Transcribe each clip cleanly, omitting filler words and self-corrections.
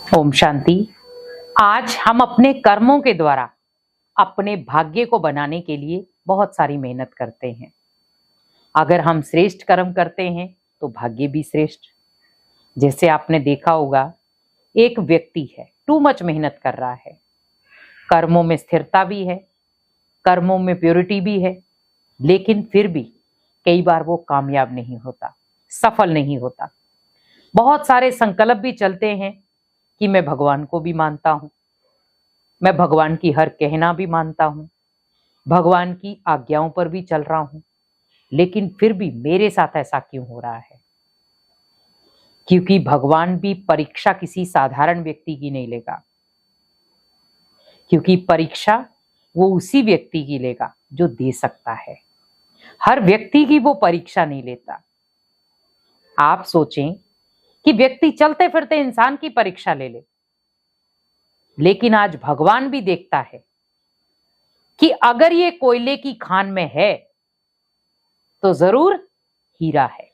ओम शांति। आज हम अपने कर्मों के द्वारा अपने भाग्य को बनाने के लिए बहुत सारी मेहनत करते हैं। अगर हम श्रेष्ठ कर्म करते हैं तो भाग्य भी श्रेष्ठ। जैसे आपने देखा होगा, एक व्यक्ति है, टू मच मेहनत कर रहा है, कर्मों में स्थिरता भी है, कर्मों में प्योरिटी भी है, लेकिन फिर भी कई बार वो कामयाब नहीं होता, सफल नहीं होता। बहुत सारे संकल्प भी चलते हैं कि मैं भगवान को भी मानता हूं, मैं भगवान की हर कहना भी मानता हूं, भगवान की आज्ञाओं पर भी चल रहा हूं, लेकिन फिर भी मेरे साथ ऐसा क्यों हो रहा है? क्योंकि भगवान भी परीक्षा किसी साधारण व्यक्ति की नहीं लेगा, क्योंकि परीक्षा वो उसी व्यक्ति की लेगा जो दे सकता है। हर व्यक्ति की वो परीक्षा नहीं लेता। आप सोचें कि व्यक्ति चलते फिरते इंसान की परीक्षा ले ले, लेकिन आज भगवान भी देखता है कि अगर ये कोयले की खान में है तो जरूर हीरा है,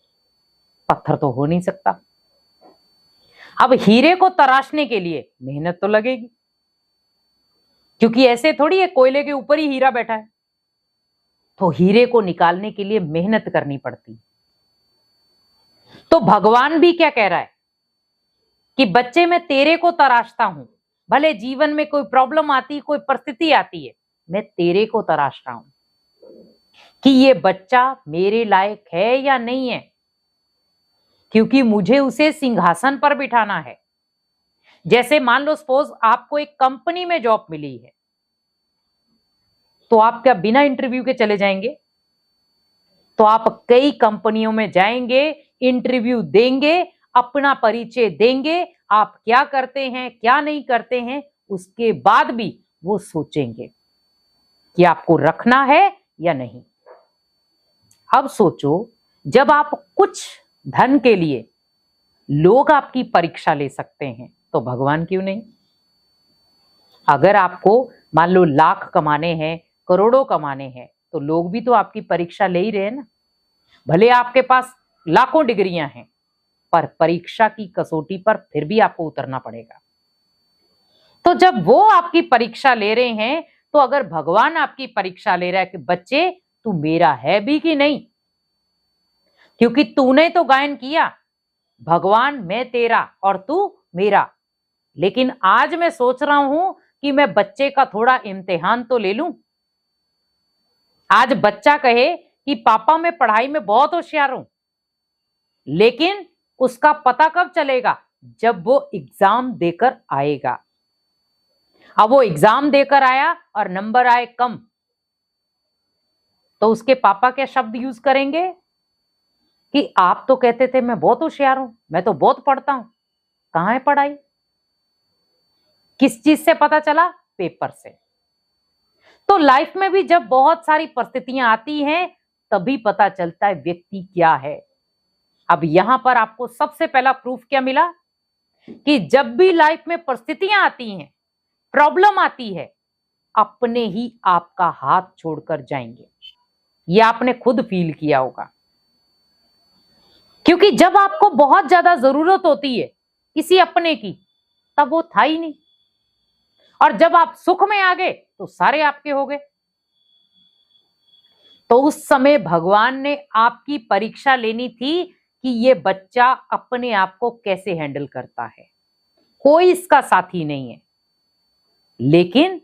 पत्थर तो हो नहीं सकता। अब हीरे को तराशने के लिए मेहनत तो लगेगी, क्योंकि ऐसे थोड़ी है कोयले के ऊपर ही हीरा बैठा है। तो हीरे को निकालने के लिए मेहनत करनी पड़ती। तो भगवान भी क्या कह रहा है कि बच्चे मैं तेरे को तराशता हूं, भले जीवन में कोई प्रॉब्लम आती, कोई परिस्थिति आती है, मैं तेरे को तराश रहा हूं कि ये बच्चा मेरे लायक है या नहीं है, क्योंकि मुझे उसे सिंहासन पर बिठाना है। जैसे मान लो सपोज आपको एक कंपनी में जॉब मिली है, तो आप क्या बिना इंटरव्यू के चले जाएंगे? तो आप कई कंपनियों में जाएंगे, इंटरव्यू देंगे, अपना परिचय देंगे, आप क्या करते हैं क्या नहीं करते हैं, उसके बाद भी वो सोचेंगे कि आपको रखना है या नहीं। अब सोचो, जब आप कुछ धन के लिए लोग आपकी परीक्षा ले सकते हैं तो भगवान क्यों नहीं? अगर आपको मान लो लाख कमाने हैं, करोड़ों कमाने हैं, तो लोग भी तो आपकी परीक्षा ले ही रहे हैं ना। भले आपके पास लाखों डिग्रियां हैं, पर परीक्षा की कसौटी पर फिर भी आपको उतरना पड़ेगा। तो जब वो आपकी परीक्षा ले रहे हैं, तो अगर भगवान आपकी परीक्षा ले रहा है कि बच्चे तू मेरा है भी कि नहीं, क्योंकि तूने तो गायन किया भगवान मैं तेरा और तू मेरा, लेकिन आज मैं सोच रहा हूं कि मैं बच्चे का थोड़ा इम्तिहान तो ले लूं। आज बच्चा कहे कि पापा मैं पढ़ाई में बहुत होशियार हूं, लेकिन उसका पता कब चलेगा? जब वो एग्जाम देकर आएगा। अब वो एग्जाम देकर आया और नंबर आए कम, तो उसके पापा क्या शब्द यूज करेंगे कि आप तो कहते थे मैं बहुत होशियार हूं, मैं तो बहुत पढ़ता हूं, कहां है पढ़ाई? किस चीज से पता चला? पेपर से। तो लाइफ में भी जब बहुत सारी परिस्थितियां आती हैं, तभी पता चलता है व्यक्ति क्या है। अब यहां पर आपको सबसे पहला प्रूफ क्या मिला कि जब भी लाइफ में परिस्थितियां आती हैं, प्रॉब्लम आती है, अपने ही आपका हाथ छोड़कर जाएंगे। ये आपने खुद फील किया होगा, क्योंकि जब आपको बहुत ज्यादा जरूरत होती है किसी अपने की, तब वो था ही नहीं, और जब आप सुख में आ गए तो सारे आपके हो गए। तो उस समय भगवान ने आपकी परीक्षा लेनी थी कि ये बच्चा अपने आप को कैसे हैंडल करता है। कोई इसका साथी नहीं है, लेकिन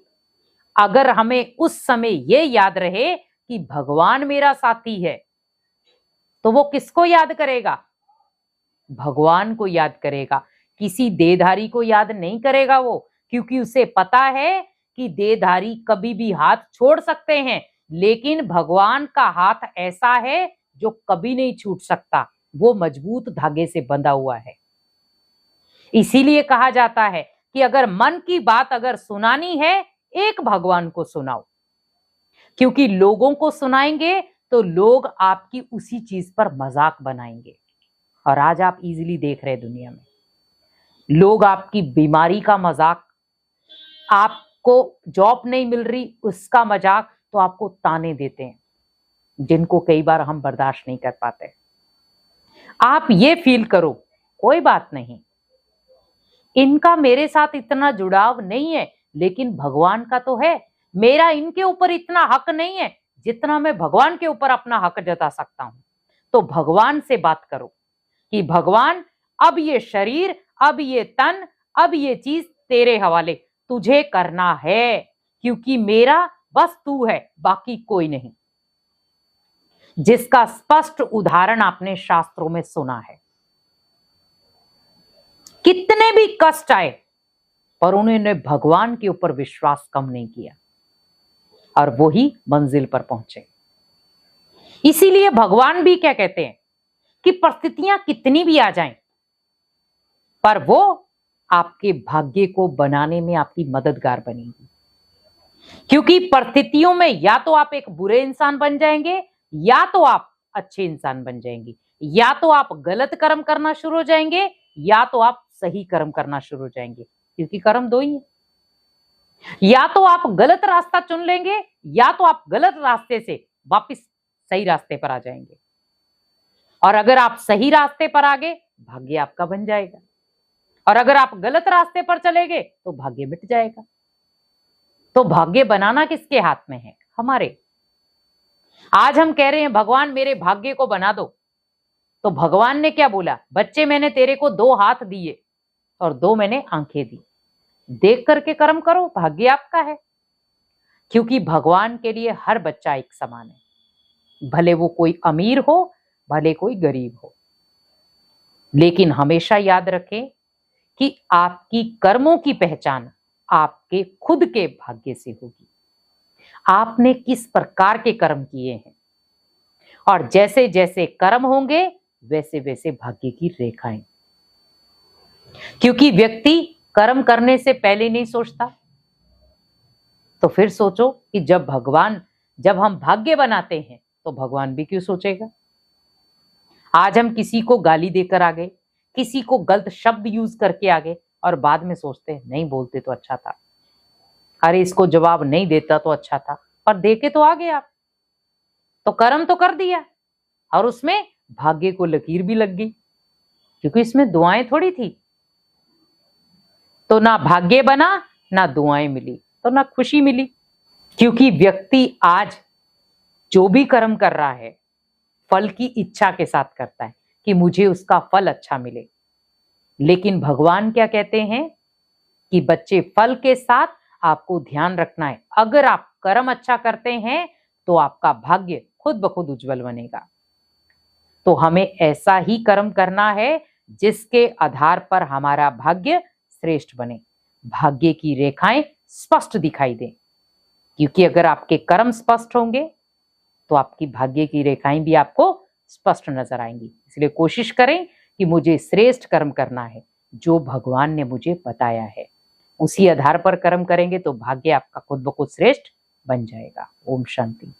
अगर हमें उस समय ये याद रहे कि भगवान मेरा साथी है, तो वो किसको याद करेगा? भगवान को याद करेगा, किसी देहधारी को याद नहीं करेगा वो, क्योंकि उसे पता है कि देहधारी कभी भी हाथ छोड़ सकते हैं, लेकिन भगवान का हाथ ऐसा है जो कभी नहीं छूट सकता, वो मजबूत धागे से बंधा हुआ है। इसीलिए कहा जाता है कि अगर मन की बात अगर सुनानी है, एक भगवान को सुनाओ, क्योंकि लोगों को सुनाएंगे तो लोग आपकी उसी चीज पर मजाक बनाएंगे। और आज आप इजीली देख रहे हैं दुनिया में लोग आपकी बीमारी का मजाक, आपको जॉब नहीं मिल रही उसका मजाक, तो आपको ताने देते हैं, जिनको कई बार हम बर्दाश्त नहीं कर पाते। आप ये फील करो, कोई बात नहीं, इनका मेरे साथ इतना जुड़ाव नहीं है, लेकिन भगवान का तो है। मेरा इनके ऊपर इतना हक नहीं है जितना मैं भगवान के ऊपर अपना हक जता सकता हूं। तो भगवान से बात करो कि भगवान, अब ये शरीर, अब ये तन, अब ये चीज तेरे हवाले, तुझे करना है, क्योंकि मेरा बस तू है, बाकी कोई नहीं। जिसका स्पष्ट उदाहरण आपने शास्त्रों में सुना है। कितने भी कष्ट आए पर उन्होंने भगवान के ऊपर विश्वास कम नहीं किया और वो ही मंजिल पर पहुंचे। इसीलिए भगवान भी क्या कहते हैं कि परिस्थितियां कितनी भी आ जाएं, पर वो आपके भाग्य को बनाने में आपकी मददगार बनेगी। क्योंकि परिस्थितियों में या तो आप एक बुरे इंसान बन जाएंगे, या तो आप अच्छे इंसान बन जाएंगे, या तो आप गलत कर्म करना शुरू हो जाएंगे, या तो आप सही कर्म करना शुरू हो जाएंगे, क्योंकि कर्म दो ही है। या तो आप गलत रास्ता चुन लेंगे, या तो आप गलत रास्ते से वापस सही रास्ते पर आ जाएंगे। और अगर आप सही रास्ते पर आ गए, भाग्य आपका बन जाएगा, और अगर आप गलत रास्ते पर चले गए तो भाग्य मिट जाएगा। तो भाग्य बनाना किसके हाथ में है? हमारे। आज हम कह रहे हैं भगवान मेरे भाग्य को बना दो, तो भगवान ने क्या बोला? बच्चे, मैंने तेरे को 2 हाथ दिए और 2 मैंने आंखें दी, देख करके कर्म करो, भाग्य आपका है। क्योंकि भगवान के लिए हर बच्चा एक समान है, भले वो कोई अमीर हो, भले कोई गरीब हो। लेकिन हमेशा याद रखें कि आपकी कर्मों की पहचान आपके खुद के भाग्य से होगी। आपने किस प्रकार के कर्म किए हैं, और जैसे जैसे कर्म होंगे वैसे वैसे भाग्य की रेखाएं। क्योंकि व्यक्ति कर्म करने से पहले नहीं सोचता, तो फिर सोचो कि जब हम भाग्य बनाते हैं तो भगवान भी क्यों सोचेगा? आज हम किसी को गाली देकर आ गए, किसी को गलत शब्द यूज करके आ गए, और बाद में सोचते हैं नहीं बोलते तो अच्छा था, अरे इसको जवाब नहीं देता तो अच्छा था, पर देके तो आ गए आप, तो कर्म तो कर दिया, और उसमें भाग्य को लकीर भी लग गई, क्योंकि इसमें दुआएं थोड़ी थी। तो ना भाग्य बना, ना दुआएं मिली, तो ना खुशी मिली। क्योंकि व्यक्ति आज जो भी कर्म कर रहा है फल की इच्छा के साथ करता है कि मुझे उसका फल अच्छा मिले। लेकिन भगवान क्या कहते हैं कि बच्चे, फल के साथ आपको ध्यान रखना है, अगर आप कर्म अच्छा करते हैं तो आपका भाग्य खुद ब खुद उज्जवल बनेगा। तो हमें ऐसा ही कर्म करना है जिसके आधार पर हमारा भाग्य श्रेष्ठ बने, भाग्य की रेखाएं स्पष्ट दिखाई दें। क्योंकि अगर आपके कर्म स्पष्ट होंगे तो आपकी भाग्य की रेखाएं भी आपको स्पष्ट नजर आएंगी। इसलिए कोशिश करें कि मुझे श्रेष्ठ कर्म करना है, जो भगवान ने मुझे बताया है, उसी आधार पर कर्म करेंगे तो भाग्य आपका खुद ब खुद श्रेष्ठ बन जाएगा। ओम शांति।